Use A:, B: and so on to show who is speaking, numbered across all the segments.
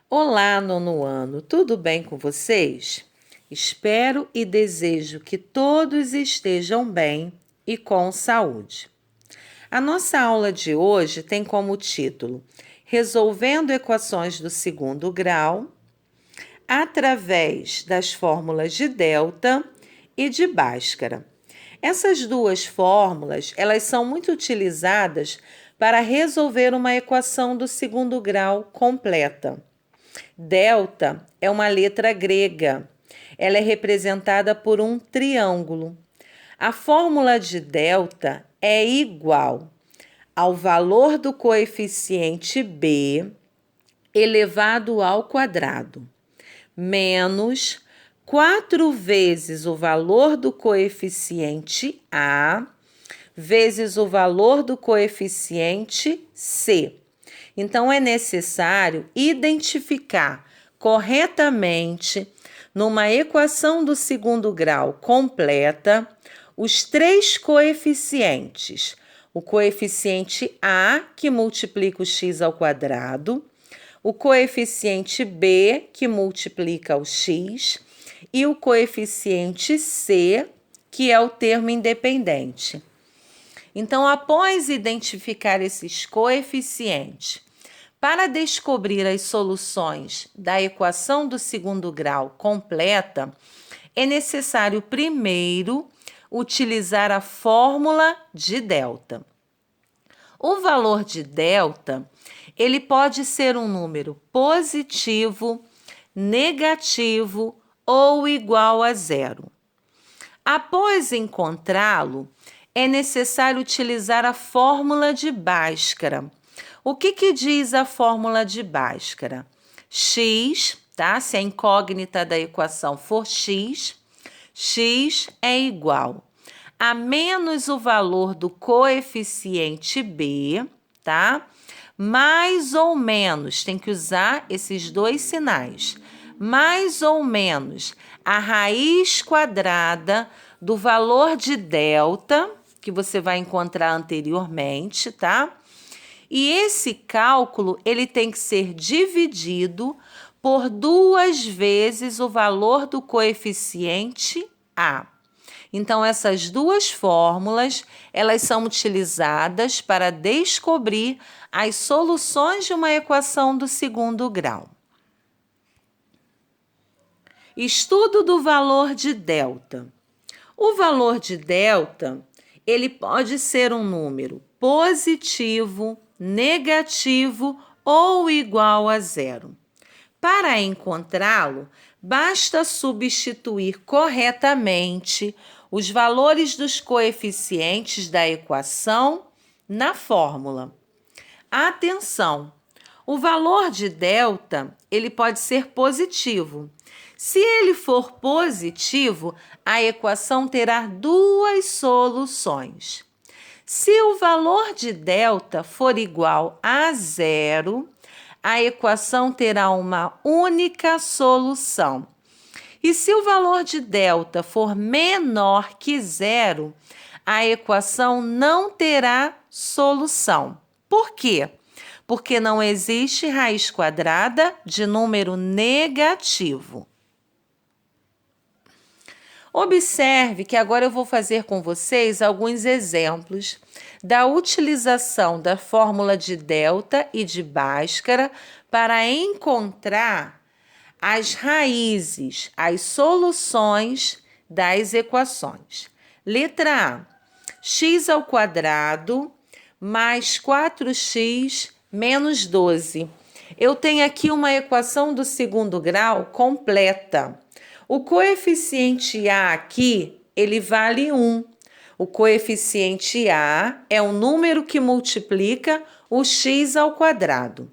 A: Olá, nono ano, tudo bem com vocês? Espero e desejo que todos estejam bem e com saúde. A nossa aula de hoje tem como título Resolvendo equações do segundo grau através das fórmulas de delta e de Bhaskara. Essas duas fórmulas, elas são muito utilizadas para resolver uma equação do segundo grau completa. Delta é uma letra grega. Ela é representada por um triângulo. A fórmula de delta é igual ao valor do coeficiente b elevado ao quadrado, menos 4 vezes o valor do coeficiente a vezes o valor do coeficiente c. Então, é necessário identificar corretamente, numa equação do segundo grau completa, os três coeficientes. O coeficiente a, que multiplica o x ao quadrado, o coeficiente b, que multiplica o x, e o coeficiente c, que é o termo independente. Então, após identificar esses coeficientes, para descobrir as soluções da equação do segundo grau completa, é necessário primeiro utilizar a fórmula de delta. O valor de delta, ele pode ser um número positivo, negativo ou igual a zero. Após encontrá-lo, é necessário utilizar a fórmula de Bhaskara. O que diz a fórmula de Bhaskara? X, tá? Se a incógnita da equação for x, x é igual a menos o valor do coeficiente b, tá? Mais ou menos, tem que usar esses dois sinais. Mais ou menos a raiz quadrada do valor de delta, que você vai encontrar anteriormente, tá? E esse cálculo, ele tem que ser dividido por 2 vezes o valor do coeficiente a. Então, essas duas fórmulas, elas são utilizadas para descobrir as soluções de uma equação do segundo grau. Estudo do valor de delta. O valor de delta, ele pode ser um número positivo, negativo ou igual a zero. Para encontrá-lo, basta substituir corretamente os valores dos coeficientes da equação na fórmula. Atenção! O valor de delta, ele pode ser positivo. Se ele for positivo, a equação terá duas soluções. Se o valor de delta for igual a zero, a equação terá uma única solução. E se o valor de delta for menor que zero, a equação não terá solução. Por quê? Porque não existe raiz quadrada de número negativo. Observe que agora eu vou fazer com vocês alguns exemplos da utilização da fórmula de delta e de Bhaskara para encontrar as raízes, as soluções das equações. Letra A, x ao quadrado mais 4x menos 12. Eu tenho aqui uma equação do segundo grau completa. O coeficiente a aqui, ele vale 1. O coeficiente a é o número que multiplica o x ao quadrado.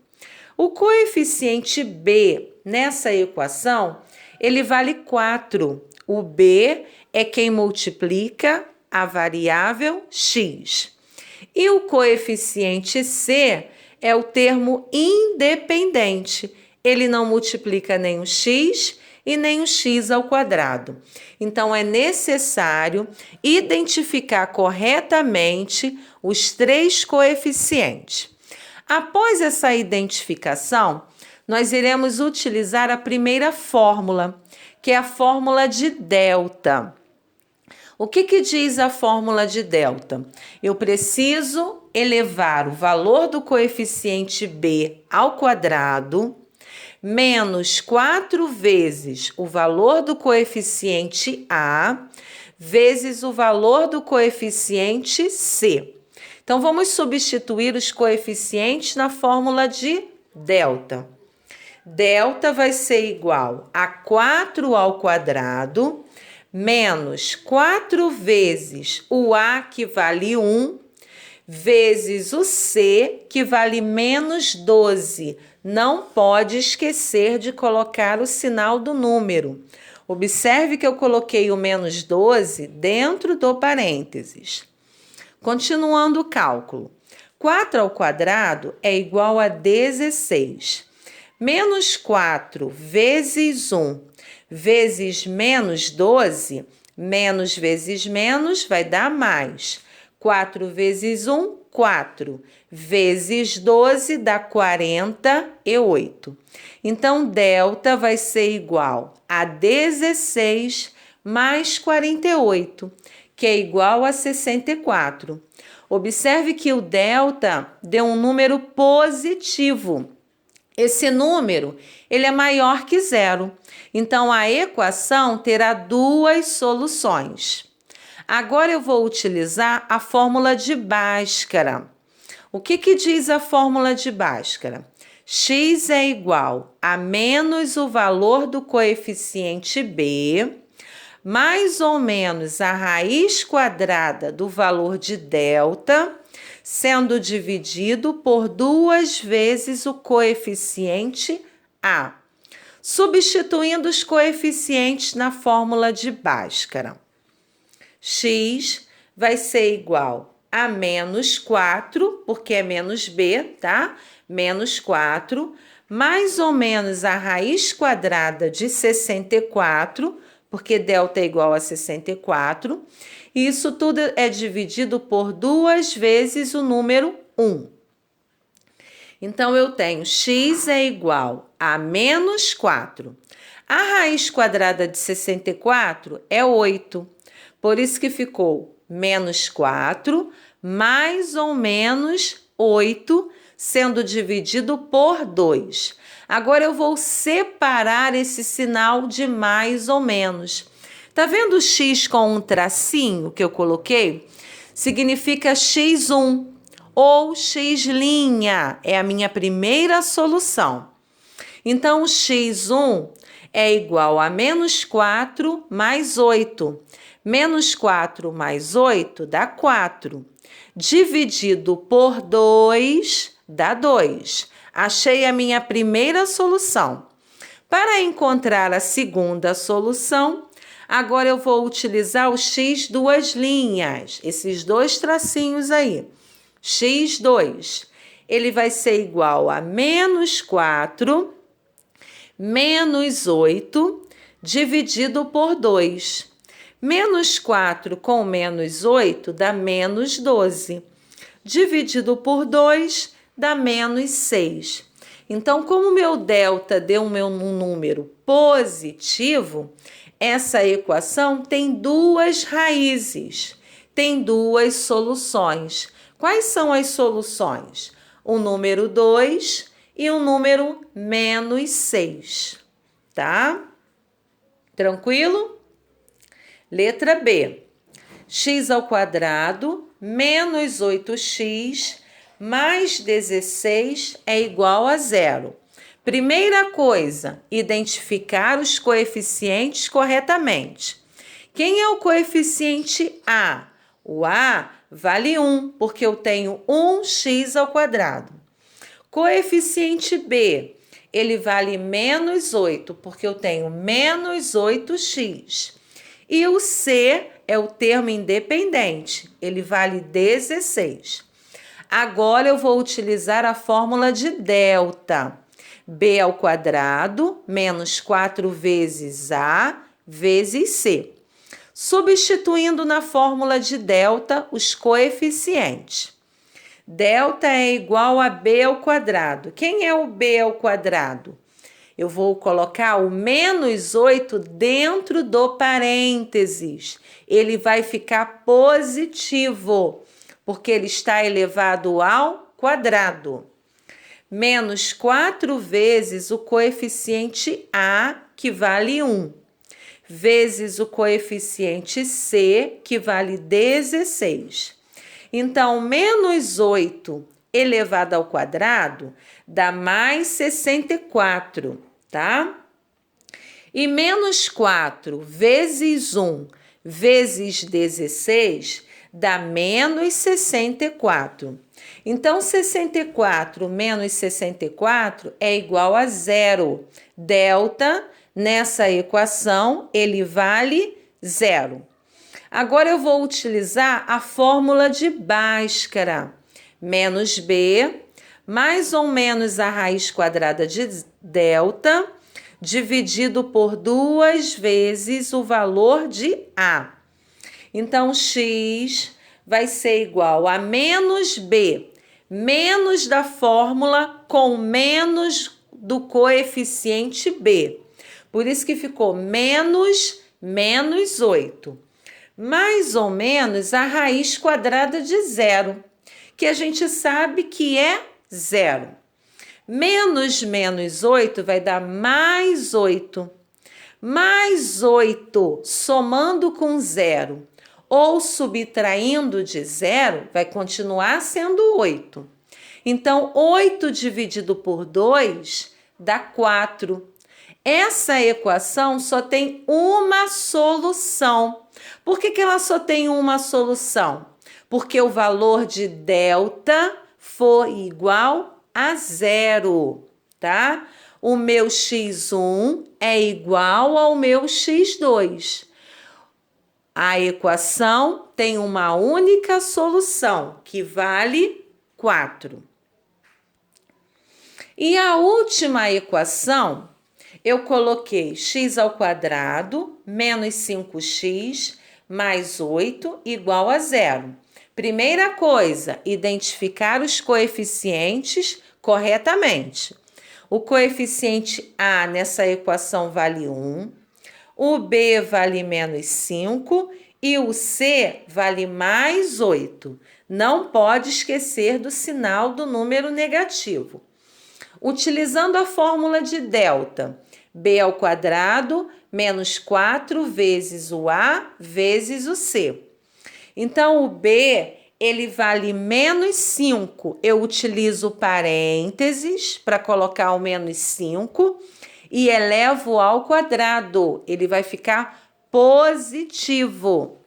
A: O coeficiente b nessa equação, ele vale 4. O b é quem multiplica a variável x. E o coeficiente c é o termo independente. Ele não multiplica nem o x e nem o x ao quadrado. Então, é necessário identificar corretamente os três coeficientes. Após essa identificação, nós iremos utilizar a primeira fórmula, que é a fórmula de delta. O que diz a fórmula de delta? Eu preciso elevar o valor do coeficiente b ao quadrado menos 4 vezes o valor do coeficiente a vezes o valor do coeficiente c. Então, vamos substituir os coeficientes na fórmula de delta. Delta vai ser igual a 4 ao quadrado menos 4 vezes o A, que vale 1, vezes o C, que vale menos 12. Não pode esquecer de colocar o sinal do número. Observe que eu coloquei o menos 12 dentro do parênteses. Continuando o cálculo. 4 ao quadrado é igual a 16. Menos 4 vezes 1 vezes menos 12, menos vezes menos vai dar mais. 4 vezes 1, 4. Vezes 12 dá 48. Então, delta vai ser igual a 16 mais 48, que é igual a 64. Observe que o delta deu um número positivo. Esse número, ele é maior que zero. Então, a equação terá duas soluções. Agora, eu vou utilizar a fórmula de Bhaskara. O que diz a fórmula de Bhaskara? X é igual a menos o valor do coeficiente b, mais ou menos a raiz quadrada do valor de delta, sendo dividido por 2 vezes o coeficiente a, substituindo os coeficientes na fórmula de Bhaskara. X vai ser igual a menos 4, porque é menos b, tá? Menos 4, mais ou menos a raiz quadrada de 64, porque delta é igual a 64, e isso tudo é dividido por 2 vezes o número 1. Então, eu tenho x é igual a menos 4. A raiz quadrada de 64 é 8. Por isso que ficou menos 4 mais ou menos 8, sendo dividido por 2. Agora, eu vou separar esse sinal de mais ou menos. Tá vendo o x com um tracinho que eu coloquei? Significa x1 ou x', é a minha primeira solução. Então, o x1 é igual a menos 4 mais 8. Menos 4 mais 8 dá 4. Dividido por 2 dá 2. Achei a minha primeira solução. Para encontrar a segunda solução, agora eu vou utilizar o x duas linhas, esses dois tracinhos aí. x2, ele vai ser igual a menos 4 menos 8 dividido por 2. Menos 4 com menos 8 dá menos 12. Dividido por 2 dá menos 6. Então, como meu delta deu um número positivo, essa equação tem duas raízes, tem duas soluções. Quais são as soluções? O número 2 e o número menos 6, tá? Tranquilo? Letra B. X ao quadrado menos 8x mais 16 é igual a 0. Primeira coisa, identificar os coeficientes corretamente. Quem é o coeficiente A? O A vale 1, porque eu tenho 1x ao quadrado. Coeficiente B, ele vale menos 8, porque eu tenho menos 8x. E o C é o termo independente, ele vale 16. Agora, eu vou utilizar a fórmula de delta. B ao quadrado menos 4 vezes A vezes C. Substituindo na fórmula de delta os coeficientes. Delta é igual a b ao quadrado. Quem é o b ao quadrado? Eu vou colocar o menos 8 dentro do parênteses. Ele vai ficar positivo, porque ele está elevado ao quadrado. Menos 4 vezes o coeficiente A, que vale 1, vezes o coeficiente C, que vale 16. Então, menos 8 elevado ao quadrado dá mais 64, tá? E menos 4 vezes 1 vezes 16 dá menos 64. Então, 64 menos 64 é igual a 0. Delta, nessa equação, ele vale 0. Agora, eu vou utilizar a fórmula de Bhaskara. Menos b, mais ou menos a raiz quadrada de delta, dividido por 2 vezes o valor de A. Então, x vai ser igual a menos b, menos da fórmula com menos do coeficiente b. Por isso que ficou menos 8. Mais ou menos a raiz quadrada de 0, que a gente sabe que é 0. Menos 8 vai dar mais 8. Mais 8 somando com 0 ou subtraindo de 0 vai continuar sendo 8. Então, 8 dividido por 2 dá 4. Essa equação só tem uma solução. Por que ela só tem uma solução? Porque o valor de delta for igual a 0, tá? O meu x1 é igual ao meu x2. A equação tem uma única solução, que vale 4. E a última equação, eu coloquei x ao quadrado menos 5x mais 8 igual a 0. Primeira coisa, identificar os coeficientes corretamente. O coeficiente A nessa equação vale 1, o B vale menos 5 e o C vale mais 8. Não pode esquecer do sinal do número negativo. Utilizando a fórmula de delta, b ao quadrado menos 4 vezes o A vezes o C. Então, o B, ele vale menos 5. Eu utilizo parênteses para colocar o menos 5 e elevo ao quadrado. Ele vai ficar positivo.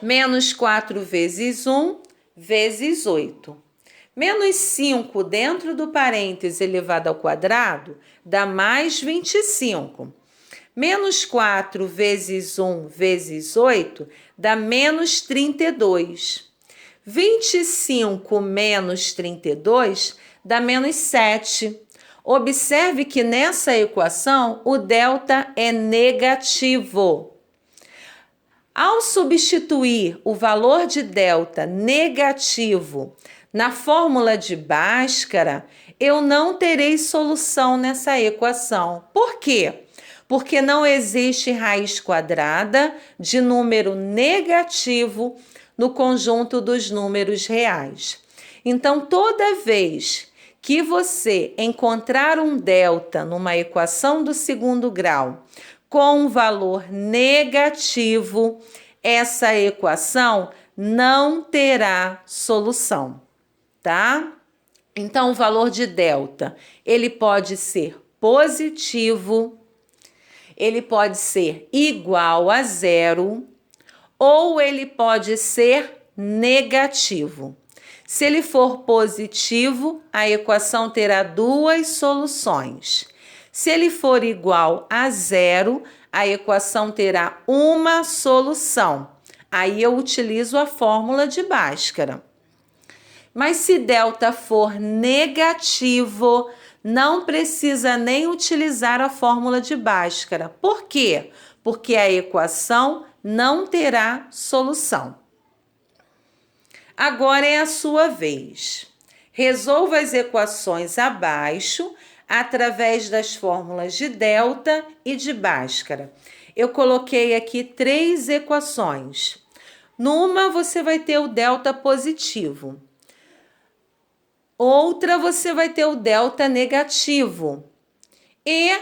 A: Menos 4 vezes 1 vezes 8. Menos 5 dentro do parêntese elevado ao quadrado dá mais 25. Menos 4 vezes 1 vezes 8 dá menos 32. 25 menos 32 dá menos 7. Observe que nessa equação o delta é negativo. Ao substituir o valor de delta negativo na fórmula de Bhaskara, eu não terei solução nessa equação. Por quê? Porque não existe raiz quadrada de número negativo no conjunto dos números reais. Então, toda vez que você encontrar um delta numa equação do segundo grau com um valor negativo, essa equação não terá solução, tá? Então, o valor de delta, ele pode ser positivo, ele pode ser igual a 0 ou ele pode ser negativo. Se ele for positivo, a equação terá duas soluções. Se ele for igual a 0, a equação terá uma solução. Aí eu utilizo a fórmula de Bhaskara. Mas se delta for negativo, não precisa nem utilizar a fórmula de Bhaskara. Por quê? Porque a equação não terá solução. Agora é a sua vez. Resolva as equações abaixo através das fórmulas de delta e de Bhaskara. Eu coloquei aqui 3 equações. Numa você vai ter o delta positivo. Outra você vai ter o delta negativo. E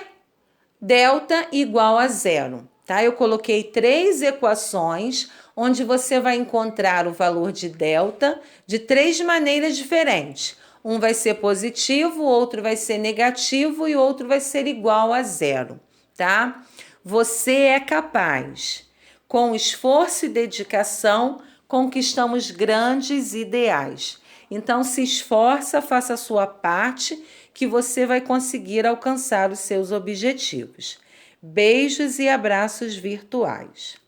A: delta igual a zero, tá? Eu coloquei 3 equações onde você vai encontrar o valor de delta de 3 maneiras diferentes. Um vai ser positivo, outro vai ser negativo e outro vai ser igual a zero, tá? Você é capaz. Com esforço e dedicação, conquistamos grandes ideais. Então, se esforça, faça a sua parte, que você vai conseguir alcançar os seus objetivos. Beijos e abraços virtuais.